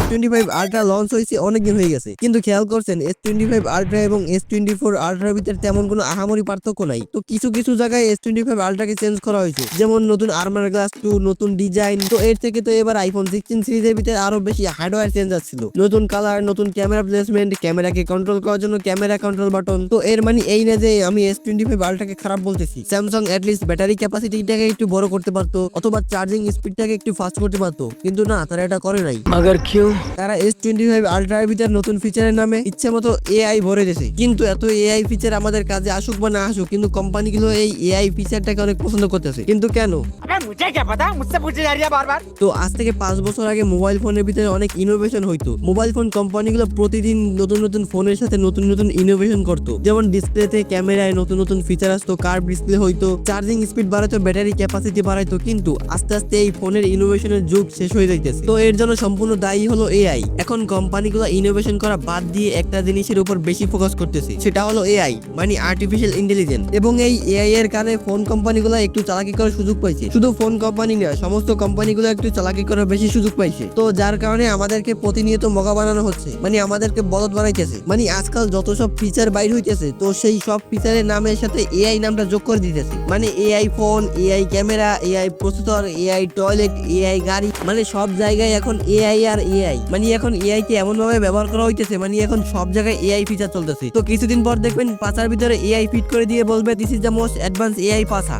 S25 ultra launch হয়েছে অনেকদিন হয়ে গেছে, কিন্তু খেয়াল করছেন S25 আলট্রা এবং S24 আলট্রার ভিতরে তেমন কোনো আহামরি পার্থক্য নাই। তো কিছু কিছু জায়গায় S25 আলট্রাকে চেঞ্জ করা হয়েছে, যেমন নতুন আর্মার গ্লাস 2, নতুন ডিজাইন। তো এর থেকে তো এবার আইফোন 16 সিরিজের ভিতরে আরো বেশি হার্ডওয়্যার চেঞ্জ আসছিল, নতুন কালার, নতুন ক্যামেরা প্লেসমেন্ট, ক্যামেরাকে কন্ট্রোল করার জন্য ক্যামেরা কন্ট্রোল বাটন। তো এর মানে এই না যে আমি S25 আলট্রাকে খারাপ বলতেছি। স্যামসাং অ্যাটলিস্ট ব্যাটারি ক্যাপাসিটিটাকে একটু বড় করতে পারতো, অথবা চার্জিং স্পিডটাকে একটু ফাস্ট করতে পারতো, কিন্তু না, তারা এটা করে নাই। मगर क्यों? তারা S25 আলট্রার ভিতরে নতুন ফিচারের নামে ইচ্ছে মতো এআই ভরে দিয়েছে। কিন্তু এত এআই ফিচার আমাদের কাজে আসুক বা না আসুক, কিন্তু কোম্পানিগুলো এই এআই ফিচারটাকে অনেক পছন্দ করতেছে। কিন্তু কেন? अबे मुझे क्या पता, मुझसे पूछे जा रही है बार बार। তো আজ থেকে 5 বছর আগে মোবাইল ফোনের ভিতরে অনেক ইনোভেশন হইতো। মোবাইল ফোন কোম্পানিগুলো প্রতিদিন নতুন নতুন ফোনের সাথে নতুন নতুন ইনোভেশন করতো, যেমন ডিসপ্লেতে ক্যামেরায় নতুন নতুন ফিচার আসতো, কার্ভ ডিসপ্লে হইতো, চার্জিং স্পিড বাড়াইতো, ব্যাটারি ক্যাপাসিটি বাড়াইতো। কিন্তু আস্তে আস্তে এই ফোনের ইনোভেশনের যুগ শেষ হয়ে যাইতেছে। তো এর জন্য সম্পূর্ণ দায়ী হলো এআই। এখন কোম্পানিগুলো ইনোভেশন করা বাদ দিয়ে একটা জিনিসের উপর বেশি ফোকাস করতেছে, সেটা হলো এআই, মানে আর্টিফিশিয়াল ইন্টেলিজেন্স। এবং এই এআই এর কারণে ফোন কোম্পানিগুলো একটু চালাকি করার সুযোগ পাইছে। শুধু ফোন কোম্পানি না, সমস্ত কোম্পানিগুলো একটু চালাকি করার বেশি সুযোগ পাইছে। তো যার কারণে আমাদেরকে প্রতিনিয়ত মগা বানানো হচ্ছে, মানে আমাদেরকে বলদ বানাইতেছে। মানে আজকাল যত সব ফিচার বাইর হইতেছে, তো সেই সব ফিচারের নামের সাথে এআই নামটা যোগ করে দিতেছে। মানে AI phone, AI camera, AI processor, AI toilet, AI গাড়ি, মানে সব জায়গায় এখন এআই আর এআই। মানে এখন এআই কে এমন ভাবে ব্যবহার করা হইতেছে, মানে এখন সব জায়গায় এআই ফিচার চলতেছে। তো কিছুদিন পর দেখবেন পাছার ভিতরে এআই ফিট করে দিয়ে বলবে this is the most advance AI পাছা।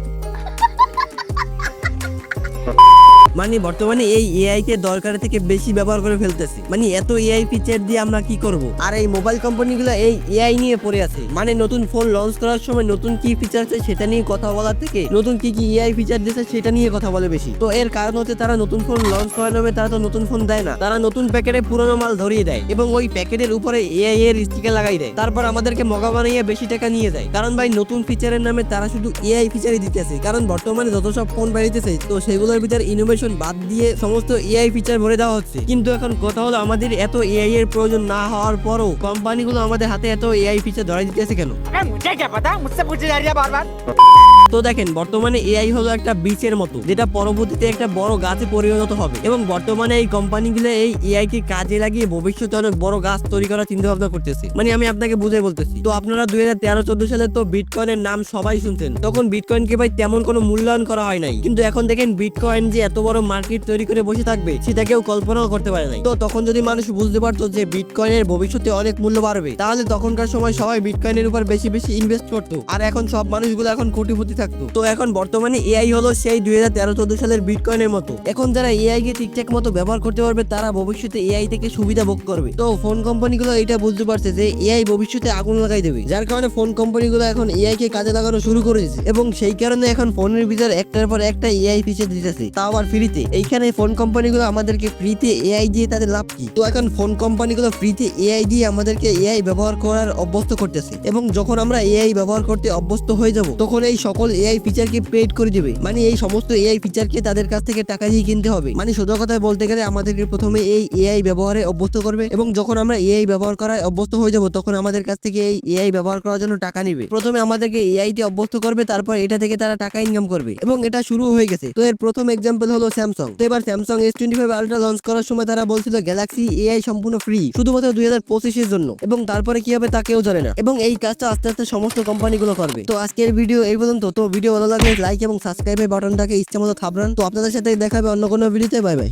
মানে বর্তমানে এই এআই কে দরকারের থেকে বেশি ব্যবহার করে ফেলতেছি। মানে এত এআই ফিচার দিয়ে আমরা কি করব? আর এই মোবাইল কোম্পানিগুলো এই এআই নিয়ে পড়ে আছে। মানে নতুন ফোন লঞ্চ করার সময় নতুন কি ফিচার আছে সেটা নিয়ে কথা বলার থেকে নতুন কি কি এআই ফিচার দিয়েছে সেটা নিয়ে কথা বলে বেশি। তো এর কারণ হচ্ছে তারা নতুন ফোন লঞ্চ করার নামে তারা তো নতুন ফোন দেয় না, তারা নতুন প্যাকেটে পুরনো মাল ধরিয়ে দেয় এবং ওই প্যাকেটের উপরে এআই এর স্টিকার লাগাই দেয়। তারপর আমাদেরকে মগা বানিয়ে বেশি টাকা নিয়ে যায়। কারণ ভাই নতুন ফিচারের নামে তারা শুধু এআই ফিচারই দিতেছে। কারণ বর্তমানে যত সব ফোন বেরিয়েছে, তো সেগুলোর ভিতরে ইনোভেশন বাদ দিয়ে সমস্ত এআই ফিচার ভরে দেওয়া হচ্ছে। কিন্তু এখন কথা হলো, আমাদের এত এআই এর প্রয়োজন না হওয়ার পরও কোম্পানিগুলো আমাদের হাতে এত এআই ফিচার ধরাই দিতেছে কেন? अबे मुझे क्या पता, मुझसे पूछे जा रही है बार बार। তো দেখেন, বর্তমানে এআই হলো একটা বীজের মতো, যেটা পরবর্তীতে একটা বড় গাছে পরিণত হবে। এবং বর্তমানে এই কোম্পানিগুলো এই এআই কে কাজে লাগিয়ে ভবিষ্যতে অনেক বড় গাছ তৈরি করার চিন্তা ভাবনা করতেছে। মানে আমি আপনাকে বুঝাই বলতেছি। তো আপনারা 2013-14 সালে তো বিটকয়েনের নাম সবাই শুনছেন। তখন বিটকয়েনকে ভাই তেমন কোনো মূল্যায়ন করা হয় নাই, কিন্তু এখন দেখেন বিটকয়েন যে এত বড় মার্কেট তৈরি করে বসে থাকবে সেটা কেউ কল্পনাও করতে পারে নাই। তো তখন যদি মানুষ বুঝতে পারতো যে বিটকয়েনের ভবিষ্যতে অনেক মূল্য বাড়বে, তাহলে তখনকার সময় সবাই বিটকয়েনের উপর বেশি বেশি ইনভেস্ট করতো, আর এখন সব মানুষগুলো এখন কোটিপতি থাকতো। তো এখন বর্তমানে এআই হলো সেই 2013-14 সালের বিটকয়েনের মতো। এখন যারা এআই কে ঠিকঠাক মতো ব্যবহার করতে পারবে, তারা ভবিষ্যতে এআই থেকে সুবিধা ভোগ করবে। তো ফোন কোম্পানিগুলো এটা বুঝতে পারছে যে এআই ভবিষ্যতে আগুন লাগাই দেবে, যার কারণে ফোন কোম্পানিগুলো এখন এআই কে কাজে লাগানো শুরু করে দিয়েছে। এবং সেই কারণে এখন ফোনের ভিতরে একটার পর একটা এআই ফিচার দিতেছে, তাও আবার ফ্রিতে। এইখানে ফোন কোম্পানিগুলো আমাদেরকে ফ্রিতে এআই দিয়ে তাদের লাভ কি? তো এখন ফোন কোম্পানিগুলো ফ্রিতে এআই দিয়ে আমাদেরকে এআই ব্যবহার করার অভ্যস্ত করতেছে। এবং যখন আমরা এআই ব্যবহার করতে অভ্যস্ত হয়ে যাব, তখন এই সকল এআই ফিচারকে পেড করে দিবে। মানে এই সমস্ত এআই ফিচারকে তাদের কাছ থেকে টাকা দিয়ে কিনতে হবে। মানে সোজা কথায় বলতে গেলে আমাদেরকে প্রথমে এই এআই ব্যবহারে অভ্যস্ত করবে, এবং যখন আমরা এআই ব্যবহার করায় অভ্যস্ত হয়ে যাব, তখন আমাদের কাছ থেকে এই এআই ব্যবহার করার জন্য টাকা নিবে। প্রথমে আমাদেরকে এআই তে অভ্যস্ত করবে, তারপর এটা থেকে তারা টাকা ইনকাম করবে, এবং এটা শুরু হয়ে গেছে। তো এর প্রথম এক্সাম্পল হলো স্যামসাং। তো এবার স্যামসাং S25 আলট্রা লঞ্চ করার সময় তারা বলছিল গ্যালাক্সি এআই সম্পূর্ণ ফ্রি, শুধুমাত্র 2025 এর জন্য, এবং তারপরে কি হবে তা কেউ জানে না। এবং এই কাজটা আস্তে আস্তে সমস্ত কোম্পানিগুলো করবে। তো আজকের ভিডিও এই পর্যন্ত। তো ভিডিও ভালো লাগলে লাইক এবং সাবস্ক্রাইবের বাটনটাকে ইচ্ছা মতো থাবড়ান। তো আপনাদের সাথে দেখা হবে অন্য কোনো ভিডিওতে। Bye bye.